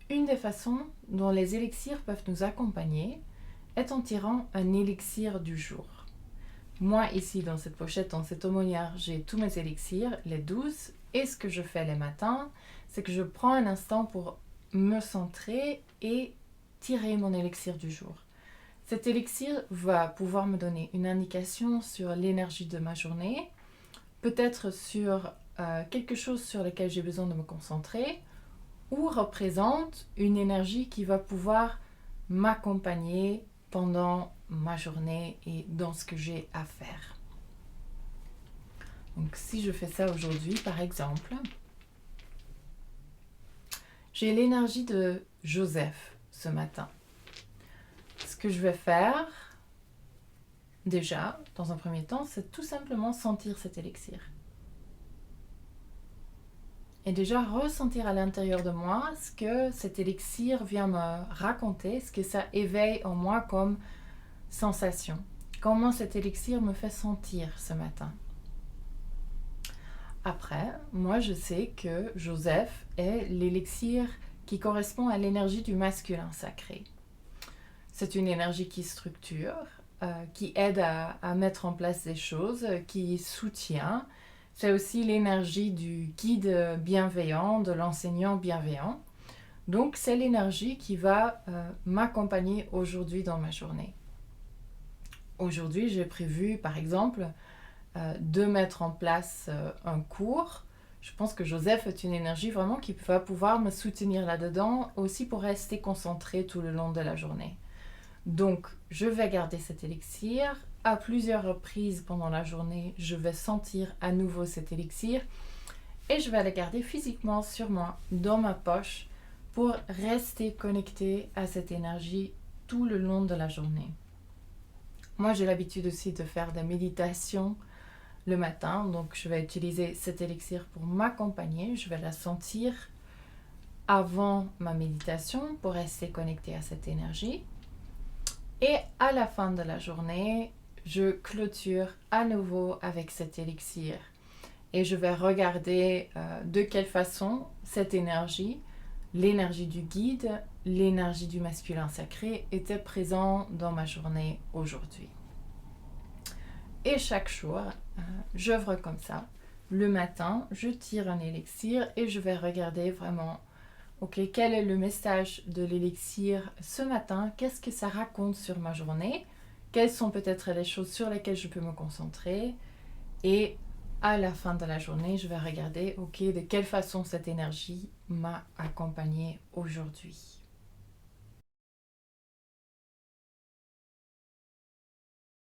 Une des façons dont les élixirs peuvent nous accompagner est en tirant un élixir du jour. Moi, ici, dans cette pochette, dans cette aumônière, j'ai tous mes élixirs, les 12. Et ce que je fais les matins, c'est que je prends un instant pour me centrer et tirer mon élixir du jour. Cet élixir va pouvoir me donner une indication sur l'énergie de ma journée, peut-être sur quelque chose sur lequel j'ai besoin de me concentrer, ou représente une énergie qui va pouvoir m'accompagner pendant ma journée et dans ce que j'ai à faire. Donc si je fais ça aujourd'hui, par exemple, j'ai l'énergie de Joseph ce matin. Ce que je vais faire, déjà, dans un premier temps, c'est tout simplement sentir cet élixir. Et déjà ressentir à l'intérieur de moi ce que cet élixir vient me raconter, ce que ça éveille en moi comme sensation. Comment cet élixir me fait sentir ce matin. Après, moi je sais que Joseph est l'élixir qui correspond à l'énergie du masculin sacré. C'est une énergie qui structure, qui aide à mettre en place des choses, qui soutient. C'est aussi l'énergie du guide bienveillant, de l'enseignant bienveillant. Donc c'est l'énergie qui va m'accompagner aujourd'hui dans ma journée. Aujourd'hui, j'ai prévu, par exemple, de mettre en place un cours. Je pense que Joseph est une énergie vraiment qui va pouvoir me soutenir là-dedans, aussi pour rester concentré tout le long de la journée. Donc, je vais garder cet élixir. À plusieurs reprises pendant la journée, je vais sentir à nouveau cet élixir et je vais le garder physiquement sur moi, dans ma poche, pour rester connecté à cette énergie tout le long de la journée. Moi, j'ai l'habitude aussi de faire des méditations le matin, donc je vais utiliser cet élixir pour m'accompagner. Je vais la sentir avant ma méditation pour rester connecté à cette énergie. Et à la fin de la journée, je clôture à nouveau avec cet élixir. Et je vais regarder de quelle façon cette énergie, l'énergie du guide, l'énergie du masculin sacré, était présent dans ma journée aujourd'hui. Et chaque jour, j'œuvre comme ça. Le matin, je tire un élixir et je vais regarder vraiment, ok, quel est le message de l'élixir ce matin? Qu'est-ce que ça raconte sur ma journée? Quelles sont peut-être les choses sur lesquelles je peux me concentrer? Et à la fin de la journée, je vais regarder, ok, de quelle façon cette énergie m'a accompagnée aujourd'hui.